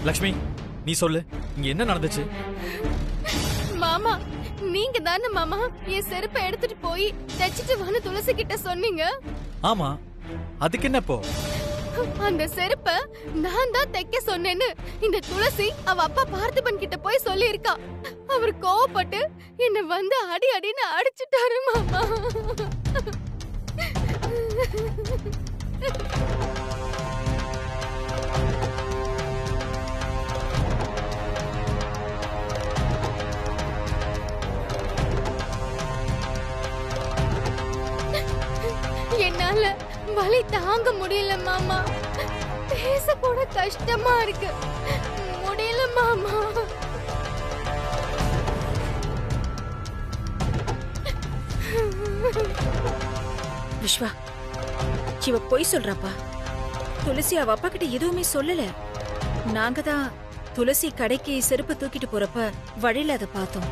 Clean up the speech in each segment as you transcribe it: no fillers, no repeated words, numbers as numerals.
லக்ஷ்மி, நீ சொல்லு, இங்க என்ன நடந்துச்சு? மாமா, நீங்க தானே மாமா என் செருப்பை எடுத்துட்டு போய் தைச்சிட்டு வந்து துளசி கிட்ட சொன்னீங்க. ஆமா, அதுக்கு என்ன இப்போ? அந்த செருப்ப நான் தான் தைக்க சொன்னேன்னு இந்த துளசி அவ அப்பா பார்த்திபன் கிட்ட போய் சொல்லி இருக்கா. அவர் கோவப்பட்டு என்ன வந்து அடி அடின்னு அடிச்சிட்டாரு மாமா. என்னால வலி தாங்க முடியல மாமா. பேச கூட கஷ்டமா இருக்கு. முடியல மாமா. விஸ்வா, இவ பொய் சொல்றாப்பா. துளசி அவ அப்பா கிட்ட எதுவுமே சொல்லல. நாங்க தான் துளசி கடைக்கு செருப்பு தூக்கிட்டு போறப்ப வழியில அதை பார்த்தோம்.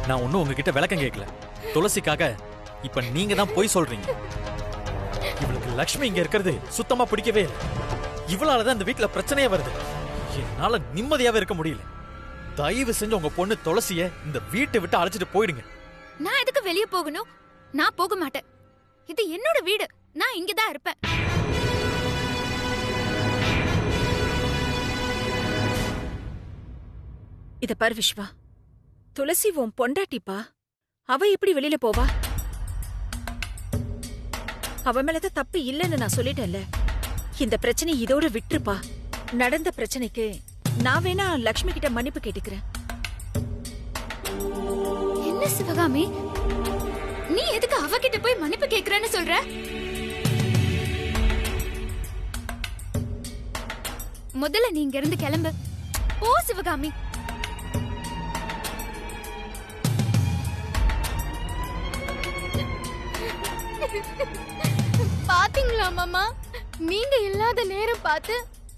நான் ஒன்னும் உங்ககிட்ட விளக்கம் கேட்கல. துளசிக்காக இப்ப நீங்க தான் பொய் சொல்றீங்க. இவளுக்கு லக்ஷ்மி இங்க இருக்கிறது சுத்தமா பிடிக்கவே இல்லை. இவளாலதான் இந்த வீட்டுல பிரச்சனையே வருது. என்னால நிம்மதியாவே இருக்க முடியல. தயவு செஞ்சு உங்க பொண்ணு துளசிய இந்த வீட்டை விட்டு அழைச்சிட்டு போயிடுங்க. நான் எதுக்கு வெளியே போகணும்? நான் போக மாட்டேன். இது என்னோட வீடு. நான் இங்கதான் இருப்பேன். இத பாரு விஸ்வா, துளசி உன் பொண்டாட்டிப்பா. அவ எப்படி வெளியில போவா? அவ மேலதான் தப்பு இல்லைன்னு நான் சொல்லிட்டேன்ல. இந்த பிரச்சனை இதோட விட்டுருப்பா. நடந்த பிரச்சனைக்கு நான் வேணா லக்ஷ்மி கிட்ட மன்னிப்பு கேட்டுக்கிறேன். என்ன சிவகாமி, நீ எதுக்கு அவகிட்ட போய் மன்னிப்பு கேக்குறன்னு சொல்ற? முதல்ல நீ இங்க இருந்து கிளம்பு. போ சிவகாமி. பாத்தீங்களா மாமா, நீங்க இல்லாத நேரம் பார்த்து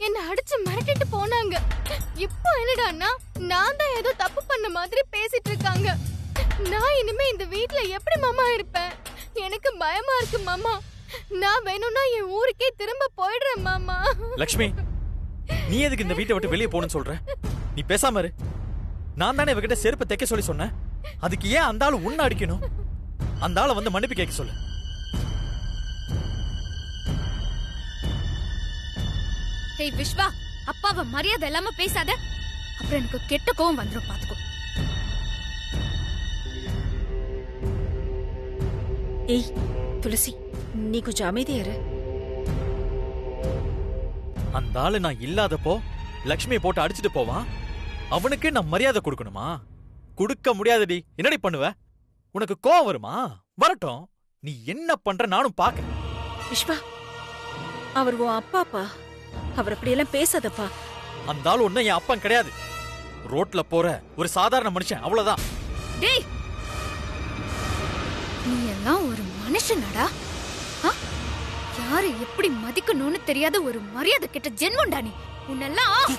என்ன அடிச்சு மிரட்டிட்டு போனாங்க. இப்போ என்னடான்னா நான் தான் ஏதோ தப்பு பண்ண மாதிரி பேசிட்டு இருக்காங்க. நான் இனிமே இந்த வீட்ல எப்படி மாமா இருப்பேன்? எனக்கு பயமா இருக்கு மாமா. நான் வேணும்னா என் ஊருக்கே திரும்ப போயிடுறேன் மாமா. லக்ஷ்மி, நீ எதுக்கு இந்த வீட்டை விட்டு வெளியே போகணும்னு சொல்ற? நீ பேசாம இரு. நான் தானே இவகிட்ட செருப்பு தைக்க சொல்லி சொன்னேன். அதுக்கு ஏன் அந்த ஆளு உன்ன அடிக்கணும்? அந்த ஆளை வந்து மன்னிப்பு கேட்க சொல்லு. ஹே விஸ்வா, அப்பாவை மரியாதை இல்லாம பேசாத. அப்புறம் எனக்கு கெட்ட கோவம் வந்துரும், பாத்துக்கோ. ஏய் துளசி, நீ கொஞ்சம் அமைதியா இரு. அந்த ஆளு நான் இல்லாதப்போ லக்ஷ்மியை போட்டு அடிச்சுட்டு போவான். அவனுக்கு நான் மரியாதை கொடுக்கணுமா? கொடுக்க முடியாதடி. என்னடி பண்ணுவ? உனக்கு கோவம் வருமா? வரட்டும். நீ என்ன பண்ற நானும் பாக்க. விஸ்வா, அவர் உன் அப்பாப்பா. அவர் அப்படியெல்லாம் பேசாதப்பா. அந்த ஆள் ஒன்னும் என் அப்பன் கிடையாது. ரோட்ல போற ஒரு சாதாரண மனுஷன், அவ்வளவுதான். டேய், நீ எல்லாம் ஒரு மனுஷனடா? யாரு எப்படி மதிக்கணும்னு தெரியாத ஒரு மரியாதை கெட்ட ஜென்மம்டா நீ. உன்னெல்லாம்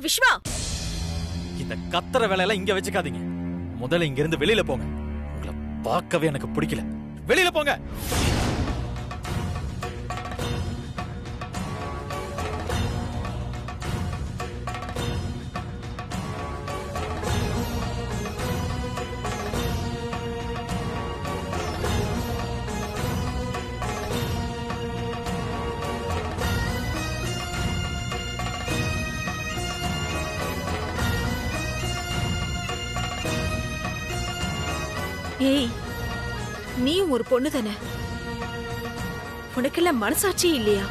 விஸ்வா, இந்த கத்தற வேலையெல்லாம் இங்க வச்சுக்காதீங்க. முதல்ல இங்க இருந்து வெளியில போங்க. உங்களை பார்க்கவே எனக்கு பிடிக்கல. வெளியில போங்க. ஏய், நீ ஒரு பொண்ணு தானே? உனக்கெல்லாம் மனசாட்சி இல்லையா?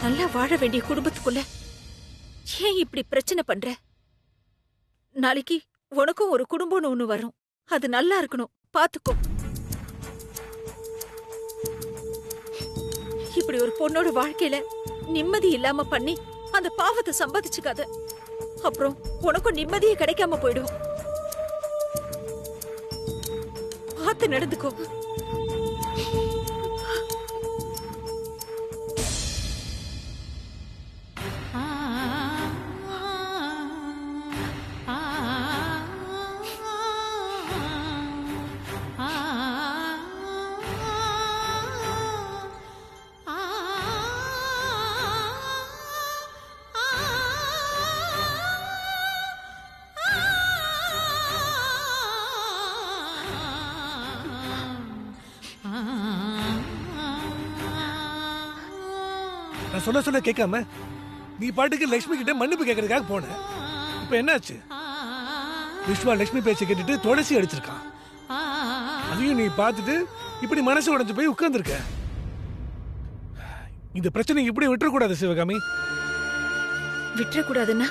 நல்லா வாழ வேண்டிய குடும்பத்துக்குள்ள ஏன் இப்படி பிரச்சனை பண்ற? நாளைக்கு உனக்கும் ஒரு குடும்பம்னு ஒண்ணு வரும். அது நல்லா இருக்கணும், பாத்துக்கோ. இப்படி ஒரு பொண்ணோட வாழ்க்கையில நிம்மதி இல்லாம பண்ணி அந்த பாவத்தை சம்பாதிச்சுக்காத. அப்புறம் உனக்கும் நிம்மதியே கிடைக்காம போயிடும். பார்த்து நடந்துக்கோ. நான் சொல்ல கேட்காம நீ பாட்டுக்கு லட்சுமி கிட்ட மன்னிப்பு கேட்கறதுக்காக போன. இப்ப என்னாச்சு? விஸ்வா லட்சுமி பேச்சை கேட்டுட்டு துளசி அடிச்சிருக்கான். அதையும் நீ பார்த்துட்டு இப்படி மனசு உடைஞ்சு போய் உட்கார்ந்துருக்க. இந்த பிரச்சனை இப்படி விட்டுறக்கூடாது சிவகாமி. விட்டுறக்கூடாதுன்னா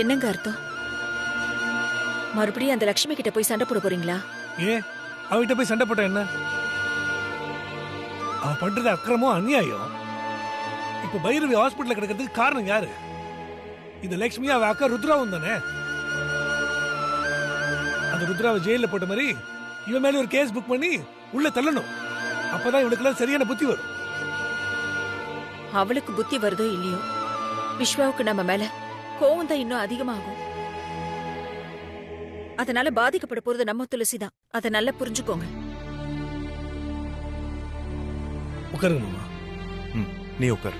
என்னங்க அர்த்தம்? மறுபடியும் அந்த லட்சுமி கிட்ட போய் சண்டை போட போறீங்களா? ஏன் அவகிட்ட போய் சண்டை போட்ட என்ன? அவ பண்றது அக்கிரமம், அநியாயம். இப்ப பைரவி ஹாஸ்பிட்டல்ல கிடக்கிறதுக்கு காரணம் யாரு? இந்த லட்சுமி அவ அக்கா ருத்ராவும் தானே. அந்த ருத்ராவை ஜெயில போட்ட மாதிரி இவன் மேல ஒரு கேஸ் புக் பண்ணி உள்ள தள்ளணும். அப்பதான் இவளுக்கு எல்லாம் சரியான புத்தி வரும். அவளுக்கு புத்தி வருதோ இல்லையோ, விஸ்வாவுக்கு நம்ம மேல கோவம் தான் இன்னும் அதிகமாகும். அதனால பாதிக்கப்பட போறது நம்ம துளசி தான். அதை நல்லா புரிஞ்சுக்கோங்க. உட்காருங்க மாமா. நீ உட்கார்.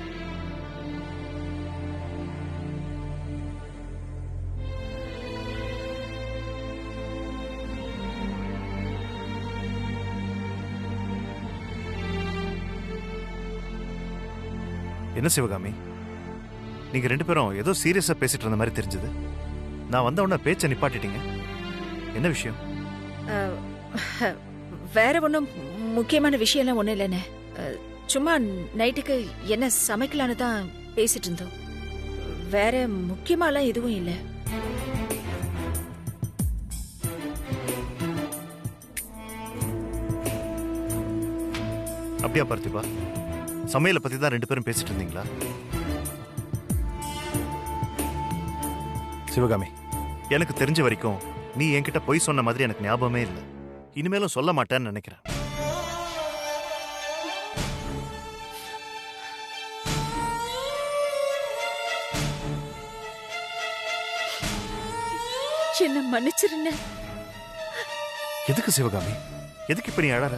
என்ன சிவகாமி, நீங்க ரெண்டு பேரும் ஏதோ சீரியஸா பேசிட்டு இருந்த மாதிரி தெரிஞ்சது. நான் வந்த உடனே பேச்ச நிப்பாட்டிட்டீங்க. என்ன விஷயம்? வேற ஒன்றும் முக்கியமான விஷயம்லாம் ஒன்றும் இல்லைண்ணே. சும்மா நைட்டுக்கு என்ன சமைக்கலான்னு தான் பேசிட்டு இருந்தோம். வேற முக்கியமாலாம் எதுவும் இல்லை. அப்படியா பார்த்திபா? சமையலை பத்தி தான் ரெண்டு பேரும் பேசிட்டு இருந்தீங்களா? சிவகாமி, எனக்கு தெரிஞ்ச வரைக்கும் நீ என்கிட்ட பொய் சொன்ன மாதிரி எனக்கு ஞாபகமே இல்லை. இனிமேலும் சொல்ல மாட்டேன்னு நினைக்கிறேன். என்ன மன்னிச்சிருந்த. எதுக்கு சிவகாமி? எதுக்கு இப்ப நீ அழற?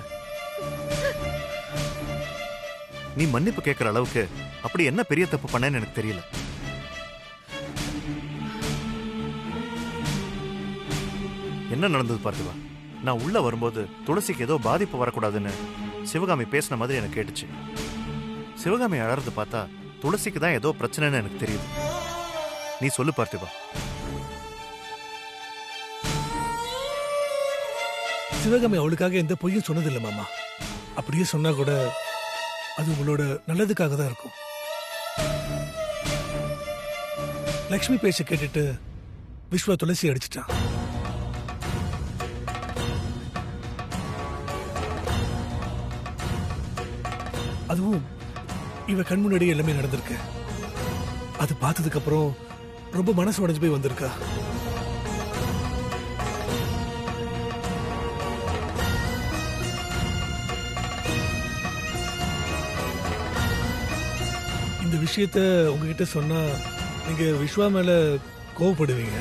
நீ மன்னிப்பு கேட்கிற அளவுக்கு அப்படி என்ன பெரிய தப்பு பண்ணேன்னு எனக்கு தெரியல. என்ன நடந்தது பார்த்துவா? நான் உள்ள வரும்போது துளசிக்கு ஏதோ பாதிப்பு வரக்கூடாதுன்னு சிவகாமி பேசின மாதிரி எனக்கு கேட்டுச்சு. சிவகாமி அழறது பார்த்தா துளசிக்கு தான் ஏதோ பிரச்சனைன்னு எனக்கு தெரியுது. நீ சொல்லு பார்த்திபா. சிவகாமி அவளுக்காக எந்த பொய்யும் சொன்னதில்லை மாமா. அப்படியே சொன்னா கூட அது உங்களோட நல்லதுக்காக தான் இருக்கும். லக்ஷ்மி பேச்ச கேட்டுட்டு விஸ்வா துளசி அடிச்சிட்டான். அதுவும் இவ கண் முன்னாடியே எல்லாமே நடந்திருக்கு. அது பார்த்ததுக்கு அப்புறம் ரொம்ப மனசு உடைஞ்சு போய் வந்திருக்கா. இந்த விஷயத்த உங்ககிட்ட சொன்னா நீங்க விஸ்வா மேல கோவப்படுவீங்க.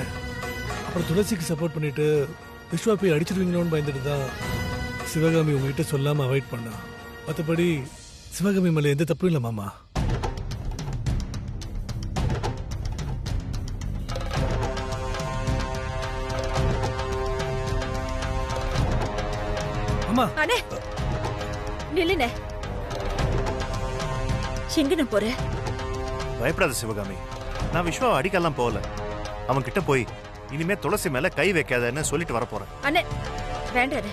அப்புறம் துளசிக்கு சப்போர்ட் பண்ணிட்டு விஸ்வா போய் அடிச்சிருவீங்களோன்னு பயந்துட்டு தான் சிவகாமி உங்ககிட்ட சொல்லாம அவாய்ட் பண்ணா. மற்றபடி சிவகாமி மேல எந்த தப்பும் இல்லை மாமா. அம்மா அண்ணே நில்லுண்ணே. எங்க போற? பயப்படாத சிவகாமி, நான் விஸ்வாவை அடிக்கலாம் போகல. அவன் கிட்ட போய் இனிமே துளசி மேல கை வைக்காதன்னு சொல்லிட்டு வர போறேன். அண்ணே வேண்டாண்ணே,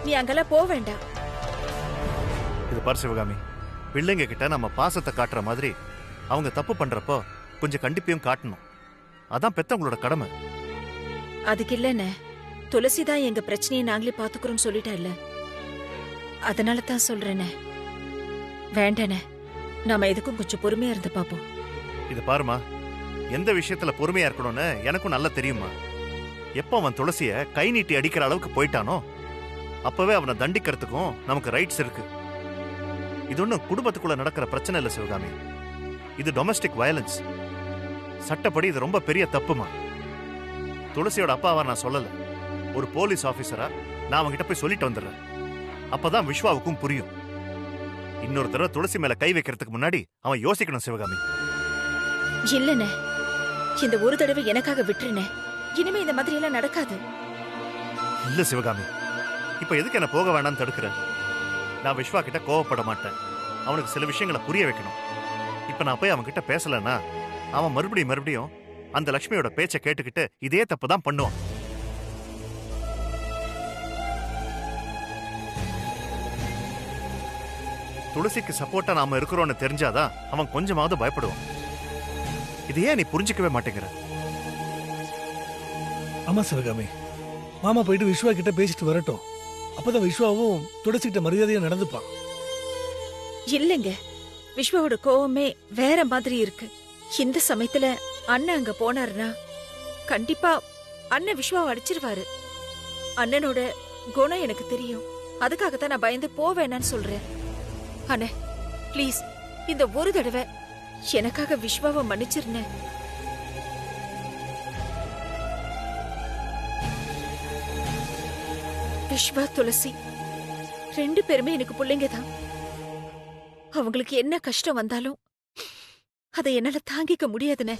நீ அங்கெல்லாம் போக வேண்டாம். இது பாரு சிவகாமி, பிள்ளைங்க கிட்ட நம்ம பாசத்தை காட்டுற மாதிரி அவங்க தப்பு பண்றப்போ கொஞ்சம் கண்டிப்பையும் காட்டணும். அதான் பெத்தவங்களோட கடமை. அதுக்கு இல்லண்ணே, துளசி தான் எங்க பிரச்சனையை நாங்களே பாத்துக்கிறோம் சொல்லிட்டா இல்ல, அதனால தான் சொல்றேனே. வேண்டானே, நாம எதுக்கும் கொஞ்சம் பொறுமையா இருந்து பாப்போம். இது பாருமா, எந்த விஷயத்துல பொறுமையா இருக்கணும்னு எனக்கும் நல்லா தெரியுமா. எப்போ அவன் துளசிய கை நீட்டி அடிக்கிற அளவுக்கு போயிட்டானோ அப்பவே அவனை தண்டிக்கிறதுக்கும் நமக்கு ரைட்ஸ் இருக்கு. இது ஒன்றும் குடும்பத்துக்குள்ள நடக்கிற பிரச்சனை இல்லை சிவகாமி, இது டொமஸ்டிக் வயலன்ஸ். சட்டப்படி இது ரொம்ப பெரிய தப்புமா. துளசியோட அப்பாவா நான் சொல்லல, ஒரு போலீஸ் ஆபீசரா நான் அவன்கிட்ட போய் சொல்லிட்டு வந்துடுறேன். அப்பதான் விஸ்வாவுக்கும் புரியும். இன்னொரு தடவை துளசி மேல கை வைக்கிறதுக்கு முன்னாடி அவன் யோசிக்கணும் சிவகாமி. இல்லண்ணே, இந்த ஒரு தடவை எனக்காக விட்டுருனே. இனிமே இந்த மாதிரி எல்லாம் நடக்காது. இல்ல சிவகாமி, இப்ப எதுக்கு என்ன போக வேண்டாம்னு தடுக்கிற? நான் விஸ்வா கிட்ட கோவப்பட மாட்டேன். அவனுக்கு சில விஷயங்களை புரிய வைக்கணும். இப்ப நான் போய் அவன் கிட்ட பேசலன்னா அவன் மறுபடியும் அந்த லட்சுமியோட பேச்சை கேட்டுக்கிட்டு இதே தப்பு தான் பண்ணுவான். துளசிக்கு சப்போர்ட்டா நாம இருக்கிறோம்னு தெரிஞ்சாதான் அவன் கொஞ்சமாவது பயப்படுவான். இது ஏன் நீ புரிஞ்சுக்கவே மாட்டேங்கிற? ஆமா சிவகாமி, மாமா போயிட்டு விஸ்வா கிட்ட பேசிட்டு வரட்டும். அப்பதான் விஸ்வாவும் துளசிக்கிட்ட மரியாதையா நடந்துப்பான். இல்லங்க, விஸ்வாவோட கோவமே வேற மாதிரி இருக்கு. இந்த சமயத்துல அண்ணன் அங்க போனாருன்னா கண்டிப்பா அண்ணன் விஸ்வாவை அடிச்சிருவாரு. அண்ணனோட குணம் எனக்கு தெரியும். அதுக்காகத்தான் நான் பயந்து போவேன்னு சொல்றேன். அண்ணே ப்ளீஸ், இந்த ஒரு தடவை எனக்காக விஸ்வாவை மன்னிச்சிருன. விஸ்வா துளசி 2 பேருமே எனக்கு பிள்ளைங்க தான். அவங்களுக்கு என்ன கஷ்டம் வந்தாலும் அதை என்னால தாங்கிக்க முடியாதுனே.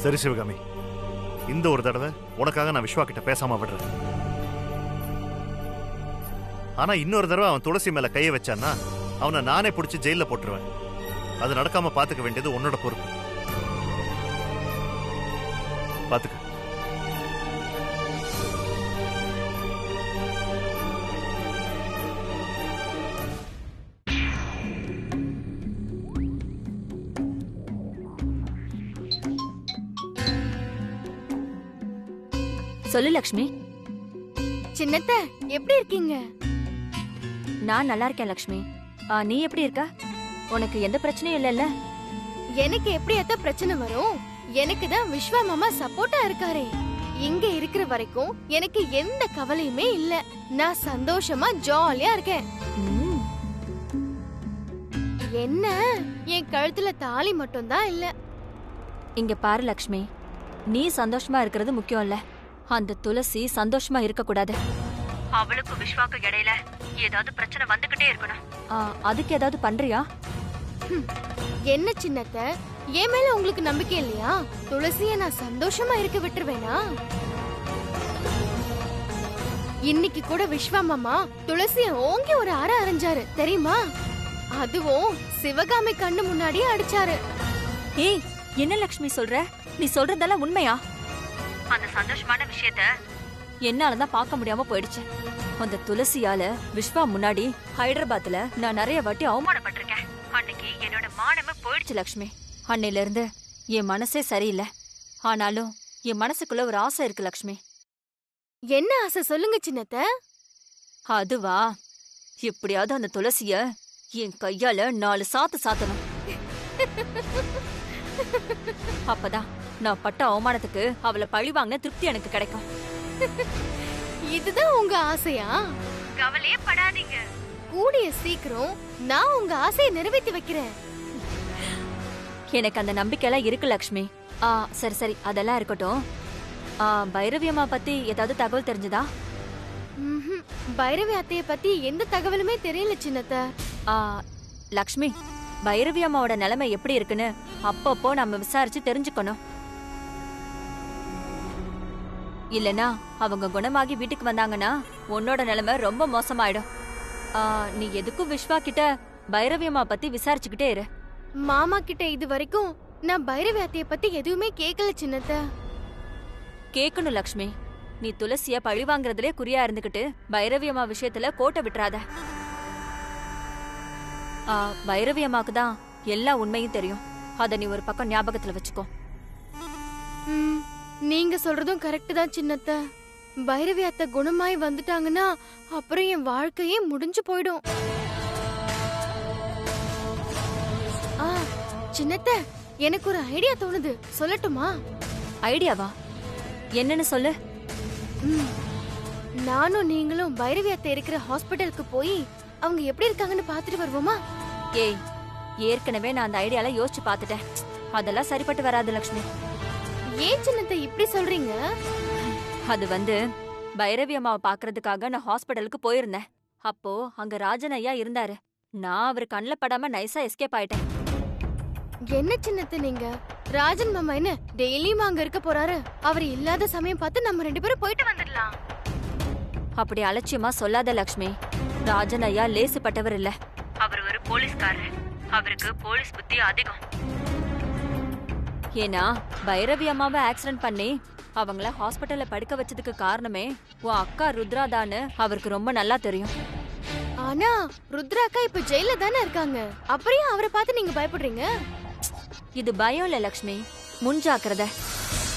சரி சிவகாமி, இந்த ஒரு தடவை உனக்காக நான் விஸ்வா கிட்ட பேசாம விடுறேன். ஆனா இன்னொரு தடவை அவன் துளசி மேல கைய வச்சான்னா அவனை நானே பிடிச்சி ஜெயில போட்டுருவேன். அது நடக்காம பாத்துக்க வேண்டியது உன்னோட பொறுப்பு. பாத்துக்க. சொல்லு லக்ஷ்மி. சின்னத்த எப்படி இருக்கீங்க? நான் நல்லா இருக்கேன் லக்ஷ்மி. நீ எப்படி இருக்க? உனக்கு எந்த பிரச்சனையும் இல்லைல்ல? எனக்கு எப்படி எத்த பிரச்சனை வரும்? எனக்கு தான் விஸ்வா மாமா சப்போர்ட்டா இருக்காரே. இங்க இருக்கிற வரைக்கும் எனக்கு எந்த கவலையுமே இல்ல. நான் சந்தோஷமா ஜாலியா இருக்கேன். ம், என்ன என் கழுத்துல தாலி மட்டும் தான் இல்ல. இங்க பாரு லக்ஷ்மி, நீ சந்தோஷமா இருக்கிறது முக்கியம் இல்ல. அந்த துளசி சந்தோஷமா இருக்க கூடாது. அவளுக்கு விஸ்வாக்கு இடையில ஏதாவது பிரச்சனை வந்துகிட்டே இருக்கணும். அதுக்கு ஏதாவது பண்றியா? என்ன சின்னத்த, என் மேல உங்களுக்கு நம்பிக்கை இல்லையா? துளசிய நான் சந்தோஷமா இருக்க விட்டுருவேனா? இன்னைக்கு கூட விஸ்வா மாமா துளசிய ஓங்கி ஒரு அறை அரைஞ்சாரு தெரியுமா? அதுவும் சிவகாமி கண்ணு முன்னாடியே அடிச்சாரு. ஏய், என்ன லக்ஷ்மி சொல்ற? நீ சொல்றதெல்லாம் உண்மையா? அந்த சந்தோஷமான விஷயத்த என்னாலதான் பார்க்க முடியாம போயிடுச்சு. அந்த துளசியால விஸ்வா முன்னாடி ஹைதராபாத்ல நான் நிறைய வாட்டி அவமானப்பட்டிருக்கேன். அன்னைக்கு என்னோட மானமே போயிடுச்சு லக்ஷ்மி. அன்னையில இருந்து என் மனசே சரியில்லை. ஆனாலும் என் மனசுக்குள்ள ஒரு ஆசை இருக்கு லக்ஷ்மி. என்ன ஆசை சொல்லுங்க சின்னத்த. அதுவா, எப்படியாவது அந்த துளசிய என் கையால 4 சாத்து சாத்தணும். அப்பதான் நான் பட்ட அவமானத்துக்கு அவளை பழி வாங்கின திருப்தி எனக்கு கிடைக்கும். இதுதான் உங்க ஆசையா? கவலையே படாதீங்க, கூடிய சீக்கிரம் நான் உங்க ஆசையை நிறைவேற்றி வைக்கிறேன். எனக்கு அந்த நம்பிக்கையெல்லாம் இருக்கு லக்ஷ்மி. சரி சரி, அதெல்லாம் இருக்கட்டும். பைரவி அம்மா பத்தி ஏதாவது தகவல் தெரிஞ்சதா? பைரவி அத்தைய பத்தி எந்த தகவலுமே தெரியல சின்னத்த. லக்ஷ்மி, பைரவி அம்மாவோட நிலைமை எப்படி இருக்குன்னு அப்பப்போ நம்ம விசாரிச்சு தெரிஞ்சுக்கணும். இல்லனா அவங்க குணமாகி வீட்டுக்கு வந்தாங்கன்னா உன்னோட நிலைமை ரொம்ப மோசமாயிடும். நீ எதுக்கும் விஸ்வா கிட்ட பைரவி அம்மா பத்தி விசாரிச்சுக்கிட்டே இரு. மாமா கிட்ட இது வரைக்கும் நான் பைரவி அத்தைய பத்தி எதுவுமே கேட்கல சின்னத்த. கேட்கணும் லக்ஷ்மி. நீ துளசிய பழி வாங்குறதுலே குறியா இருந்துகிட்டு பைரவி அம்மா விஷயத்துல கோட்டை விட்டுறாத. பைரவி அம்மாக்கு தான் எல்லா உண்மையும் தெரியும். அத நீ ஒரு பக்கம் ஞாபகத்துல வச்சுக்கோ. நீங்க சொல்றதும் கரெக்ட் தான் சின்னத்த. பைரவி அத்தை குணமாய் வந்துட்டாங்கன்னா அப்புறம் என் வாழ்க்கையே முடிஞ்சு போயிடும். சின்னத்த, எனக்கு ஒரு ஐடியா தோணுது, சொல்லட்டுமா? ஐடியாவா? என்னன்னு சொல்லு. நானும் நீங்களும் பைரவி அத்தை இருக்கிற ஹாஸ்பிட்டலுக்கு போய் அவங்க எப்படி இருக்காங்கன்னு பாத்துட்டு வருவோமா? ஏய், ஏற்கனவே நான் அந்த ஐடியால யோசிச்சு பாத்துட்டேன். அதெல்லாம் சரிப்பட்டு வராது லக்ஷ்மி. ஏன் சின்னத்தை இப்படி சொல்றீங்க? அது பைரவி அம்மாவை பாக்குறதுக்காக நான் ஹாஸ்பிட்டலுக்கு போயிருந்தேன். அப்போ அங்க ராஜன் ஐயா இருந்தாரு. நான் அவர் கண்ணில் படாம நைஸா எஸ்கேப் ஆயிட்டேன். என்ன சின்னத்தை நீங்க? ராஜன் மாமா என்ன டெய்லியும் அங்க இருக்க போறாரு? அவர் இல்லாத சமயம் பார்த்து நம்ம 2 பேரும் போயிட்டு வந்துடலாம். அப்படி அலட்சியமா சொல்லாத லக்ஷ்மி. ராஜன் ஐயா லேசுப்பட்டவர் இல்ல. அவர் ஒரு போலீஸ்காரர். அவருக்கு போலீஸ் புத்தி அதிகம். ஏன்னா பைரவி அம்மாவை ஆக்சிடென்ட் பண்ணி அவங்கள ஹாஸ்பிட்டல்ல படுக்க வச்சதுக்கு காரணமே உன் அக்கா ருத்ராதான்னு அவருக்கு ரொம்ப நல்லா தெரியும். ஆனா ருத்ராக்கா இப்ப ஜெயில தானே இருக்காங்க. அப்புறம் அவரை பார்த்து நீங்க பயப்படுறீங்க? இது பயம் இல்ல லக்ஷ்மி, முன்ஜாக்கிரதை.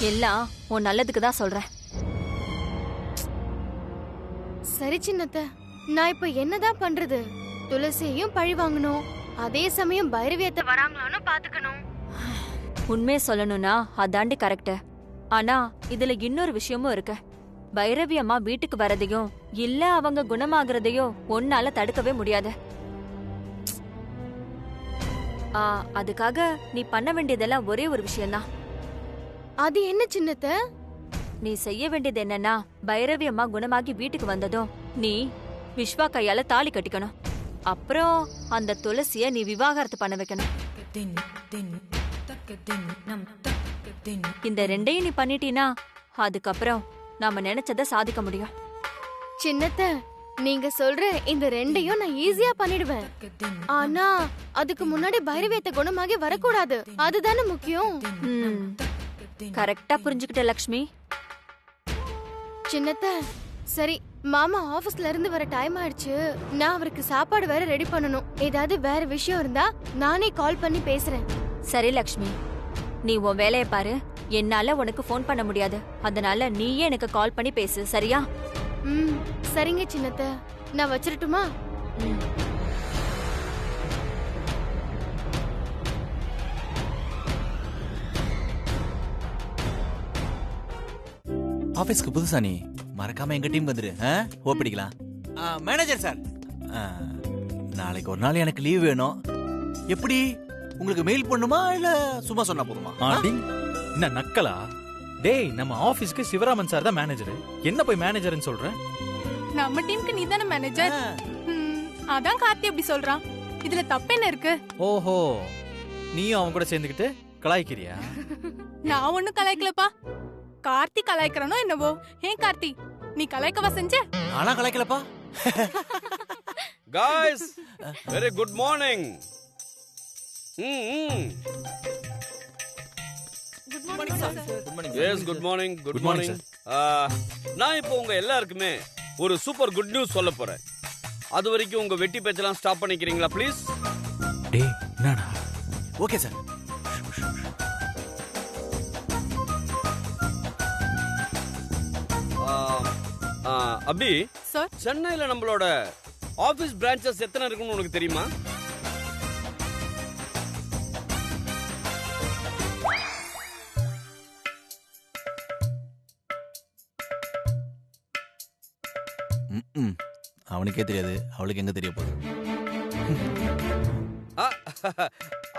எல்லாம் உன் நல்லதுக்கு தான் சொல்றேன். சரி சின்னத்த, நான் இப்ப என்னதான் பண்றது? துளசியையும் பழி வாங்கணும், அதே சமயம் பைரவியத்தை வராங்களான்னு பாத்துக்கணும். உண்மையை சொல்லணும்னா அதாண்டி கரெக்ட். ஆனா இதுல இன்னொரு விஷயமும் இருக்கு. பைரவி அம்மா வீட்டுக்கு வரதையும் இல்ல அவங்க குணமாகறதையும் ஒன்னால தடுக்கவே முடியாது. அதுக்காக நீ பண்ண வேண்டியதெல்லாம் ஒரே ஒரு விஷயம்தான். அது என்ன சின்னத்த? நீ செய்ய வேண்டியது என்னன்னா, பைரவி அம்மா குணமாகி வீட்டுக்கு வந்ததும் நீ விஸ்வா கையால தாலி கட்டிக்கணும். அப்புறம் அந்த துளசிய நீ விவாகரத்து பண்ண வைக்கணும். இந்த 2ஐயும் நீ பண்ணிட்டீனா அதுக்கப்புறம் நாம நினைச்சத சாதிக்க முடியும். சின்னத்த, நீங்க சொல்ற இந்த 2ஐயும் நான் ஈஸியா பண்ணிடுவேன். ஆனா அதுக்கு முன்னாடி பைரவியத்தை குணமாகி வரக்கூடாது, அதுதானே முக்கியம். கரெக்டா புரிஞ்சுக்கிட்ட லக்ஷ்மி. சின்னத்த, சரி, மாமா ஆபீஸ்ல இருந்து வர டைம் ஆயிடுச்சு. நான் அவருக்கு சாப்பாடு வேற ரெடி பண்ணணும். ஏதாவது வேற விஷயம் இருந்தா நானே கால் பண்ணி பேசுறேன். சரி லக்ஷ்மி, நீ உன் வேலையை பாரு. என்னால உனக்கு போன் பண்ண முடியாது, அதனால நீயே எனக்கு கால் பண்ணி பேசு, சரியா? சரிங்க சின்னத்த, நான் வச்சிரட்டுமா? ஆபீஸ்க்கு புதுசா நீ மறக்காம எங்க டீம் வந்துரு. ஓப்பிடிக்கலாம். மேனேஜர் சார், நாளைக்கு ஒரு நாள் எனக்கு லீவ் வேணும். எப்படி உங்களுக்கு மெயில் பண்ணுமா இல்ல சும்மா சொன்னா போதுமா? என்ன நக்கலா? டேய், நம்ம ஆபீஸ்க்கு சிவராமன் சார் தான் மேனேஜர். என்ன போய் மேனேஜர்னு சொல்ற? நம்ம டீமுக்கு நீ தானே மேனேஜர். அதான் கார்த்தி அப்படி சொல்றான். இதுல தப்பு என்ன இருக்கு? ஓஹோ, நீயும் அவன் கூட சேர்ந்துக்கிட்டு கலாய்க்கிறியா? நான் ஒண்ணும் கலாய்க்கலப்பா. கார்த்தி கலாய்க்கறனோ என்னவோ. ஏன் கார்த்தி, நீ கலாய்க்கவா செஞ்ச? நானா கலாய்க்கலப்பா. Guys, very good morning. Good morning sir. Yes, good morning. Good morning. நான் இப்போ உங்க எல்லாருக்குமே ஒரு சூப்பர் குட் நியூஸ் சொல்ல போறேன். அது வரைக்கும் உங்க வெட்டி பேச்செல்லாம் ஸ்டாப் பண்ணிக்கிறீங்களா ப்ளீஸ்? டேய், என்னடா? Okay sir. அபி சார், சென்னையில நம்மளோட ஆபீஸ் பிரான்ச்சஸ் எத்தனை இருக்குன்னு உனக்கு தெரியுமா? அவனுக்கே தெரியாது, அவளுக்கு எங்க தெரிய போகுது?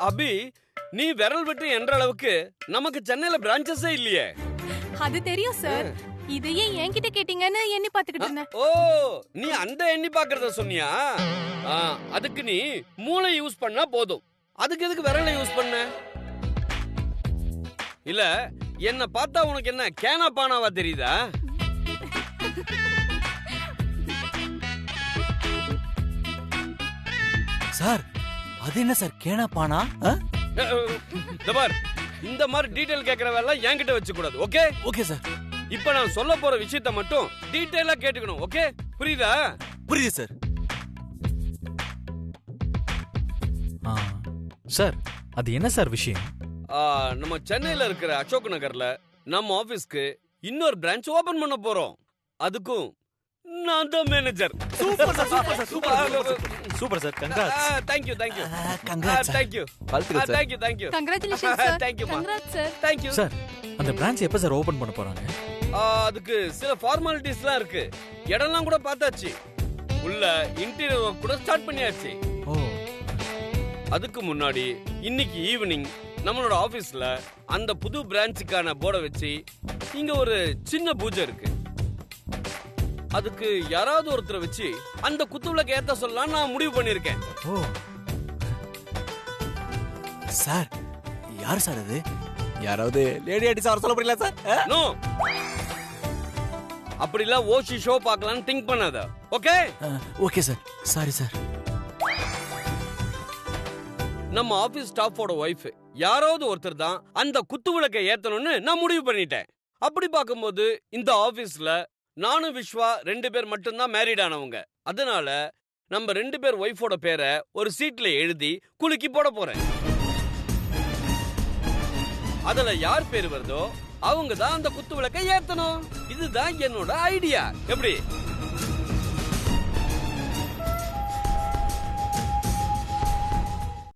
அபி, நீ விரல் விட்டு என்ற அளவுக்கு நமக்கு சென்னையில பிரான்ச்சஸே இல்லையே. அது தெரியும் சார். இதையே என்கிட்ட கேட்டீங்கன்னு எண்ணி பாத்துக்கிட்டு இருந்தேன். ஓ, நீ அந்த எண்ணி பாக்குறத சொன்னியா? அதுக்கு நீ மூளை யூஸ் பண்ணா போதும். அதுக்கு எதுக்கு விரலை யூஸ் பண்ண? இல்ல, என்ன பார்த்தா உனக்கு என்ன கேனா பானாவா தெரியுதா? சார், அது என்ன சார் கேனா பானா? இந்த மாதிரி டீடைல் கேக்குற வேலை என்கிட்ட வச்சு கூடாது. ஓகே? Okay sir. இப்ப நான் சொல்ல போற விஷயத்த மட்டும் டீடைலா கேட்டுக்கணும். ஓகே, புரியுதா? புரியுது சார். சார், அது என்ன சார் விஷயம்? நம்ம சென்னையில இருக்கிற அசோக் நகர்ல நம்ம ஆபீஸ்க்கு இன்னொரு பிரான்ச் ஓபன் பண்ண போறோம். அதுக்கும் நான் தான் manager. Super sir, super sir, super sir. Congrats. Thank you thank you congrats sir. Thank you வாழ்த்துக்கள் sir. Thank you thank you congratulation sir. Thank you congrats sir. Thank you. Sir அந்த branch எப்ப sir open பண்ண போறாங்க? அதுக்கு சில ஃபார்மாலிட்டிஸ்லாம் இருக்கு. இடம்லாம் கூட பார்த்தாச்சு. உள்ள இன்டீரியர் ஒர்க் கூட ஸ்டார்ட் பண்ணியாச்சு. ஓ, அதுக்கு முன்னாடி இன்னைக்கு ஈவினிங் நம்மளோட ஆபீஸ்ல அந்த புது பிரான்ச்சுக்கான போர்டை வச்சு இங்க ஒரு சின்ன பூஜை இருக்கு. அதுக்கு யாராவது ஒருத்தரை வச்சு அந்த குத்துவிளக்கு ஏத்த சொல்லலாம் நான் முடிவு பண்ணிருக்கேன். ஓ சார் யார் சார் அது? யாராவது லேடி ஆர்டிஸ்ட் வர சொல்ல போறீங்களா சார்? நோ, அப்படிலாம் ஓசி ஷோ பார்க்கலாம்னு திங்க் பண்ணாத. Okay okay sir. Sorry sir. நம்ம ஆபீஸ் ஸ்டாஃபோட ஒய்ஃப் யாராவது ஒருத்தர் தான் அந்த குத்துவிளக்கை ஏத்தணும்னு நான் முடிவு பண்ணிட்டேன். அப்படி பார்க்கும்போது இந்த ஆபீஸ்ல நானும் விஸ்வா 2 பேர் மட்டும்தான் மேரிட் ஆனவங்க. அதனால நம்ம 2 பேர் ஒய்ஃபோட பேரை ஒரு சீட்ல எழுதி குலுக்கி போட போறேன். அதுல யார் பேர் வருதோ அவங்க தான் அந்த குத்து விளக்கை ஏத்தணும். இதுதான் என்னோட ஐடியா. எப்படி?